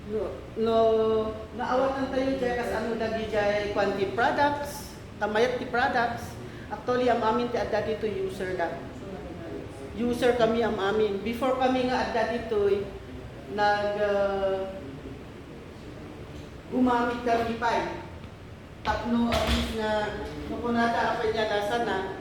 No, naawatan tayo dyan kas ano dagi dyan quantity products, kamayat ti products. Actually, am amin ti adda dito user da. User kami am amin. Before kami nga adda dito, gumamit kami pa eh. Tapno at least na makunata apa niya lasa na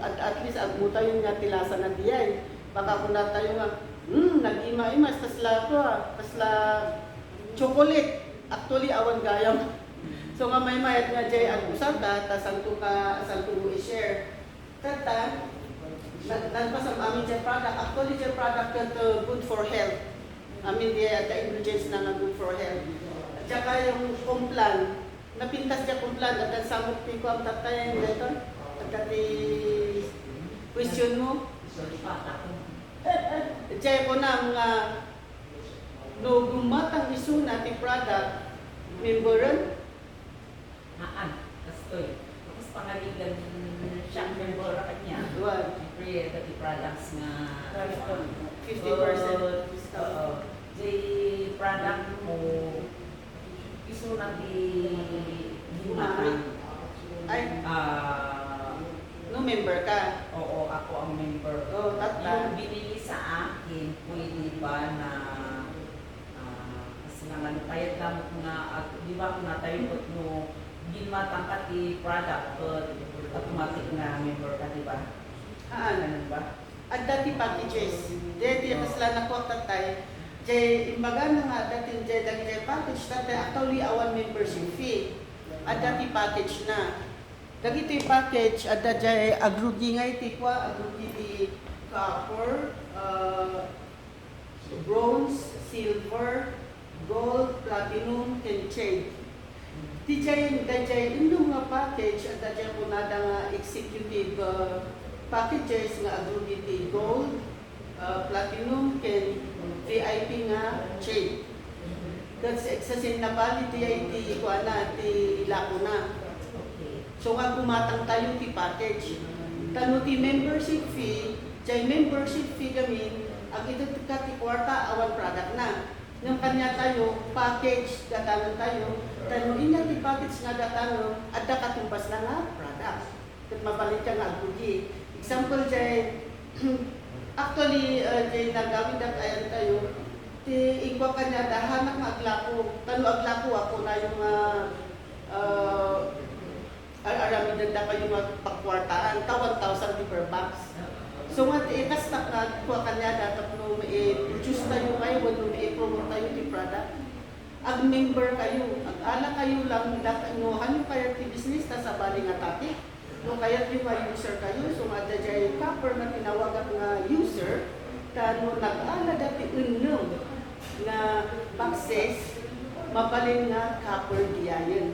at least agmuta yung nga tilasa na diyan. Baka kunata yung nga nag-ima-imas tasla to tasla chocolate. Actually awan gayam. So nga may mayat nga jay ang usanta tasanto ka santo mo i-share. Kata nagpas ang amin jay product. Actually jay product ka good for health. Amin diya the ingredients na good for health. At saka yung kumplan, napintas siya kumplan at ang samot ko ang tatayan dito. At dati question mo. Diyan ko na mga no gumatang isu na ti product memberan. Kastoy. Tapos pangaligan siyang member kanya. Siyempre, dati products nga 50% discount. Di product mo isu na di Ay, no member ka. Oo, ako ang member. Oh, Yung binili sa akin, pwede ba na kasi naman kaya damot nga, di ba kung natayot no, ginmatang ka ti product, automatic na member ka, di ba? Ganun ba? At dati packages. Dati kasla na ko tatay. Jay, imbaga na nga dati jay package tatay actually awan membership fee. At dati package na. Dagito yung package, at dati agrugi nga itikwa, agrugi di copper, bronze, silver, gold, platinum, and jade. Dajay, indong nga package, at dati po nada nga executive packages nga agrugi di gold, platinum, and VIP nga jade. Kasi exasin na bali ti kuha na, ti lako na. So nga kumatang tayo ti package. Tano ti membership fee, jay membership fee kami, ang ito ka ti kwarta awan product na. Yung kanya tayo, package, gatanon tayo, tano inya ti package nga gatanon, at katumbas na nga product. Kat mabalik ka nga agugi. Example jay, actually, jay nagawin na tayo, ti igwa kanya dahanak nga aglako, tano aglako ako na yung aramidan na kayo magpakwartaan, 1,000 per box. So nga, itastak na kuha kanya dapat no i-produce tayo kayo, no i-promote tayo yung product. Ag member kayo, ag ala kayo lang, no hanyo kayo ti business, ta sa bali nga tati. No kaya yung mga user kayo, so nga dajay copper na tinawag nga user, ta no nag-ala dati unong na boxes, mabalin nga copper diyan.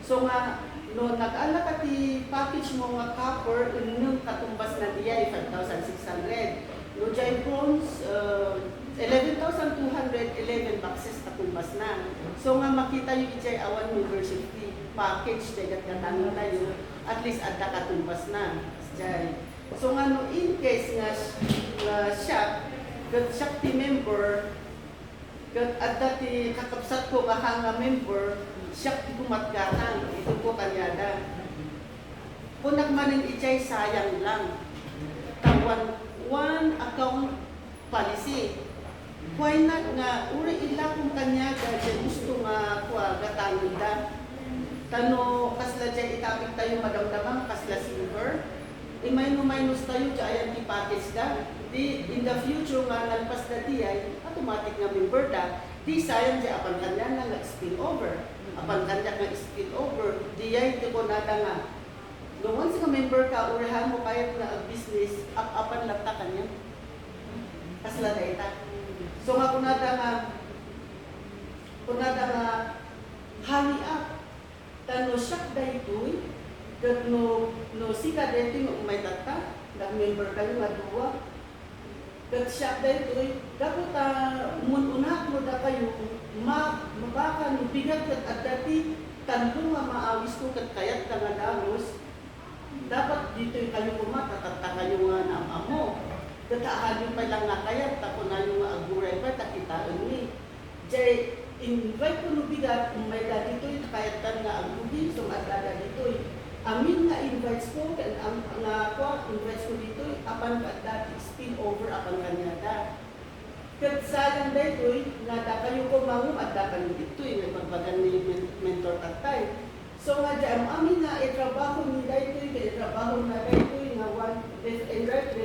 So nga, no nag-ala ka ti package mo nga copper, unong katumbas na diya 5,600. No jay bronze, 11,211 boxes katumbas na. So nga makita yung ijay awan membership fee package, dagat katanong tayo, at least adda katumbas na. Jay. So nga no in case nga shop, gat shop ti member, gat adda ti kakapsat ko nga member, siya kumatgatang, ito po kanyada. Kung nagmanin ichay, sayang lang. Tawan, one account policy. Why not nga, uri ila kung kanyada, dyan gusto nga gatangin da. Tano, kasla dyan itapik tayo madamdamang, kasla silver. Minus tayo, dyan ayan package da. In the future nga, nalpas na diay, automatic nga member da. Di sayang dyan, apan kanya na nag-spill over. Apan kanya nga spill over, diyay ito ko nada nga. No, once ka member ka, urahan mo kaya na business, apan lang ta kanya. Kasla data. So nga kunada nga, hali up. Tano siyak da ito'y, kat no sika dito yung umay tata, nag-member kayo nga duwa. Kat siyak da ito'y, kapot unak mo da kayo, mabaka no bigat at dati tanto nga maawis ko kat kayat ka nga dalos, dapat dito kayo kumatatat kayo nga naamamo. Kataahan yung pa lang nga kayat, tako na yung aguray pa, takitaan ni. invite ko no bigat, kung may da dito'y kahit kan nga ang lubi, so madada dito'y. Amin nga invites ko, kan ang nga ko, invites ko dito'y, apan ka dati spill over apan kanya da. Kat sayang dito'y, nga da kayo ko mangum at da kayo dito'y, may pagbagan ni mentor tatay. So nga dyan, amin nga itrabaho ni dito'y, kaya itrabaho na dito'y, nga one, left and right,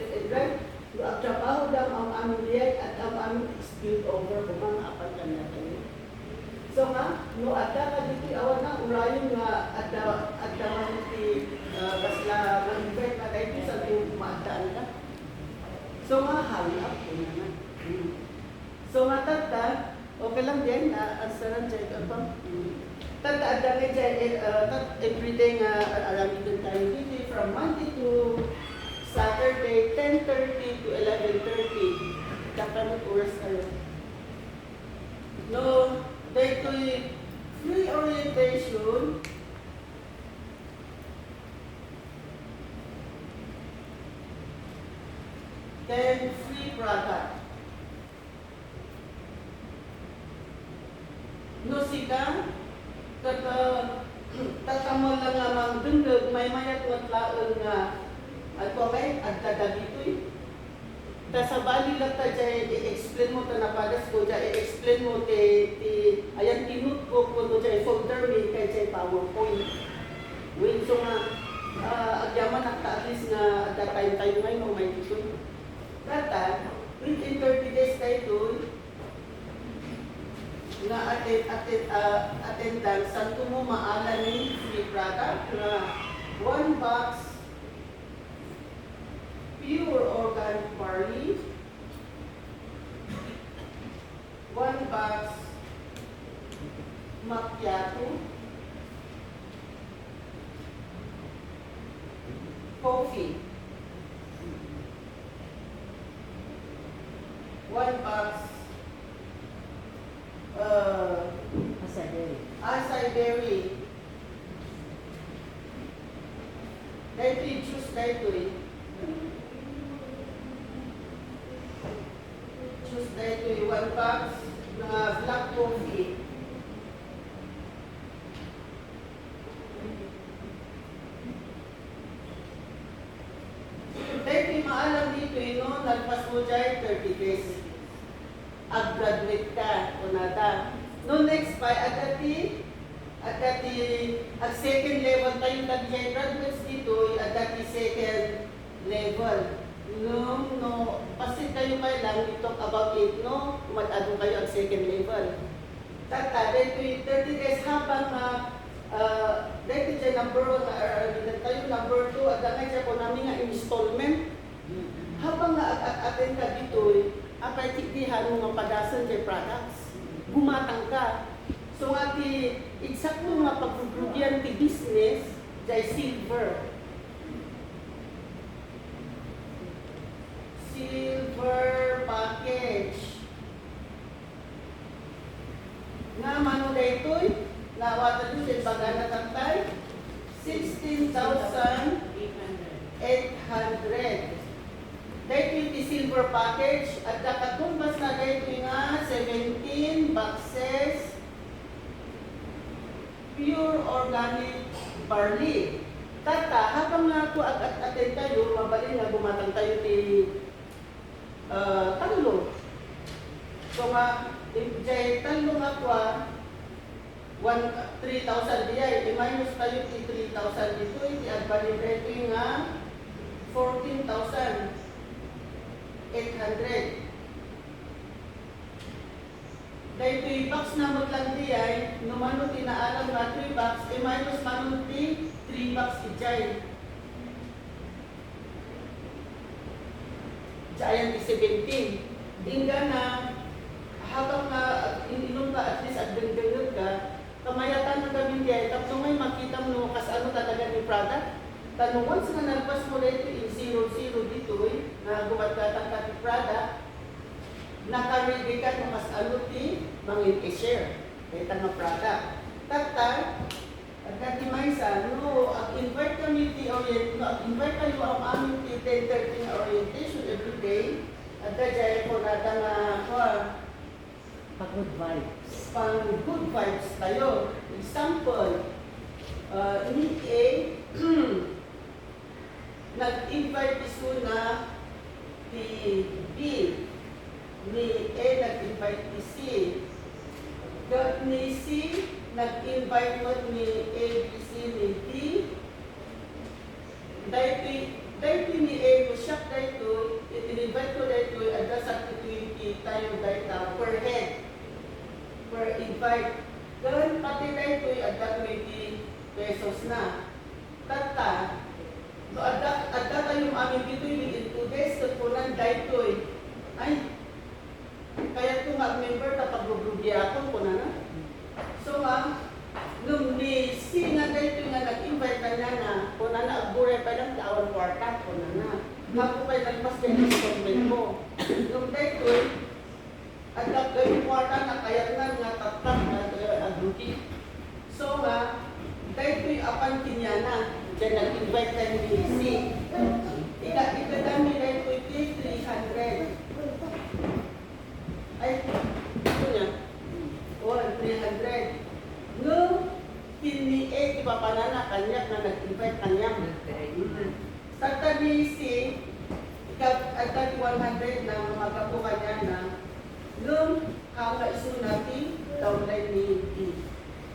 ang trabaho daw ang aming liyay at ang aming spill over kung mga apan kanya kayo. So nga, no ada ka dito awan na urayon nga ada man ti basla mag-invite na dito sa yung maadaan ka. So nga halap ko na. So nga tata, okay lang din asaran jay ka pa. Tata ada nga jay everyday nga alam din tayo dito from Monday to Saturday 10:30 to 11:30. Dapat oras kayo. No, dito'y free orientation, then free product. No sika, tatamo lang nga mang dungdog, may mayat watlaon nga at okay, at dito'y. Kasabali lang ta dyan, i-explain mo ta napagas ko dyan, i-explain mo ayan tinut ko to dyan, folder me kay dyan PowerPoint. Win, so nga, agyaman at least nga, at that time tayo ngayon, may tito. Data, within 30 days tayo nga attendance, saan ko mo maalan ni free product na 1 box pure organic barley, 1 box macchiato, coffee, 1 box acai berry. Dahito yung juice dahito eh. Juice dahito yung 1 box na black coffee. Dahito yung maalam dito eh, no? Nagpas mo dyan 30 days. Ag-graduate ka o nata. No next pa, at second level tayo nag-jay graduates dito, at second level. No, kasi kayo kayo lang, we talk about it, no? Umatado kayo ang second level. Tata, dito 30 days habang dito dyan number 1, tayo number 2, at dahil siya po namin nga installment. Habang attend ka dito, apay tikdihan mo nga padasan dyan products. Gumatang ka. So nga eksakto nga pagprogryan ti business, jay silver. Silver package. Nga mano daytoy, nawata dun sa pagana tantay, 16,800. Dahil yung silver package at nakatumbas na dahil nga 17 boxes pure organic barley. Tata, habang nga ito at-attend tayo, mabalin nga gumatang tayo di talo. So nga, jay talo nga kwa 3,000 diya, i-minus tayo di 3,000 dito, i-adbalin dito nga 14,800. Dahil 3 box na maglang diyay, numano tinaalam nga 3 box, minus manong 3 box ijay. Diyan di 17. Ingga na, habang ininom ka at least at dengdengag ka, kamayatan na kami diyay, tapos ngay makita mo kas ano talaga ni product. Tanong once na nagpas mo dito in 0-0 dito na gumatgatang ka ni product, nakaredy ka ng mas ano ti mangin i-share. Kaya nga product. Tata, at katimaysa, no, invite kami ti invite kayo ang aming ti 10:30 orientation every day. At kaya ko nata nga Pag-good vibes. pang good vibes tayo. Example, ni A, nag-invite iso na ni B. Ni A nag-invite ni C. Ni C, nag-invite mo ni A, B, C, ni D. Dahil ni A, siya dahil in-invite ko dahil ada sa 20 tayo dahil per head. Per invite. Ganun pati dahil ada 20 pesos na. Tata, so ada tayong amin dito within 2 days, kapunan dahil ay, kaya ito nga member na pag-rubrugi ako ko na. So nung ni C nga dahil nga nag-invite ka na ko na agburay pa lang tawang kwarta ko na. Hapo pa'y nagpas kayo ng comment mo. Nung dahil at yung kwarta na kaya nga tatak na agrugi. So dahil apan kinyana, dyan nag-invite tayo ni C. Ikadami dahil 300. Ay, ito niya. 300. No, kini A, ipapanana kanya na nag-invite kanya. Sa ni C, at 100 na magapo kanya na nung kakaiso natin, downline ni D.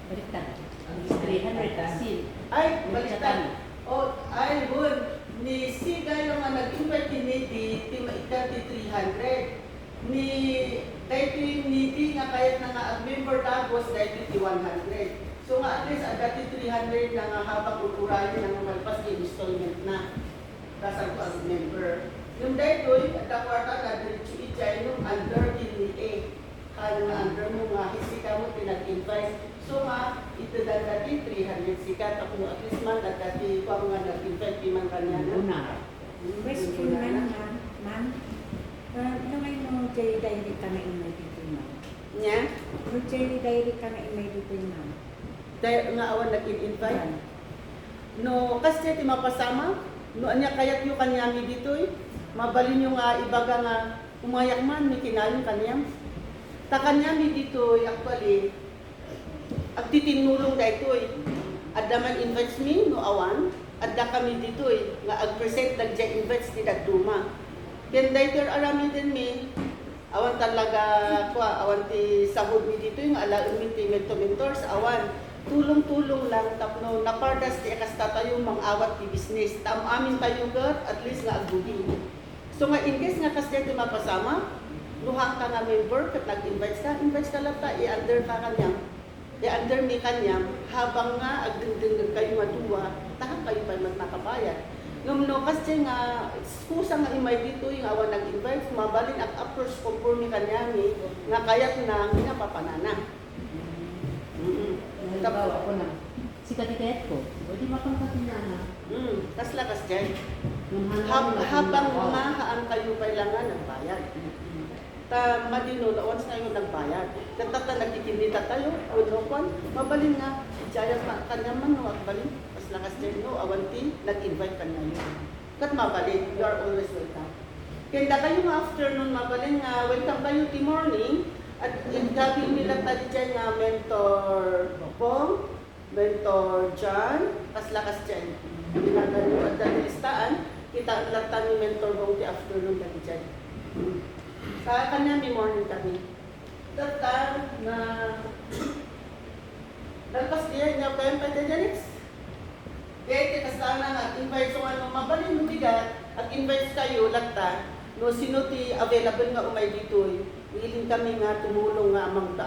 Baliktad. Ang 300 sin. Ay, baliktad. O, ay, good. Ni C, gaya nga nag-invite ni D, ikati 300. Ni D nga kahit na nga member tapos dahil 100. So nga at least ang dati 300 na nga habang uturahin na malpas yung installment na kasal ko ang member. Yung dahil at ang kwarta na diretso i-chay nung under ni A. Kaya nga under mo nga hisika mo pinag-invite. So nga ito dati 300 sikat ako at least man dati ko nga nag-invite man kanya na. Una. Question man, ma'am. Kamay mo Jerry Diary ka na email dito, ma'am. Nya? Mo Jerry Diary ka na email dito, ma'am. Dahil nga awan nag-invite. No, kasi ti mapasama, no anya kayat yung kanyami dito mabalin yung ibaga nga umayak man, may kinayon kanyam. Ta kanyami dito actually, agtitinulong da ito Adda man invites me, no awan, adda kami dito nga ag-present nagja-invites ti Dagduma. Then later arami din mi, awan talaga awan ti sahod mi dito yung alaon mi ti mentors, awan. Tulong-tulong lang tapno napardas ti akasta tayo mang-awat ti business. Tam amin tayo gat at least nga agbugi. So nga in case nga kasi ti mapasama, luhang ka nga member kat nag-invite ka lang ta i-under ka kanyang. I-under mi kanyang habang nga agdinding kayo maduwa, tahan kayo pa man nakabayad. No kasi nga kusa nga imay dito yung awan nag-invite, mabalin at approach conforme kanyami nga kayat na pinapapanana. Halimbawa ko na. Si katikayat ko. O di mapangkatinana. Tas lakas dyan. Yung Habang mahaan kayo kailangan ng bayad. Ta madino na once na yung nagbayad. Katata nagkikindita tayo, unopan, mabalin nga. Jaya pa kanya man no at balin. Tas lakas dyan no, awanti, nag-invite kanya yun. Kat mabalin, you are always welcome. Kaya kayo nga afternoon mabalin nga, welcome kayo ti morning. At gabi nila tadi dyan nga mentor Pong, mentor John, tas lakas dyan. Ginagano at dahil listaan, kita ang latan ni mentor Pong di afternoon tadi dyan. Sa kanya may morning kami. Tata na dalpas diyan nga kayo pa dyan Kaya kasama nga invite so ano mabalin mo bigat at invite kayo lata no sino ti available nga umay dito. Willing kami nga tumulong nga amang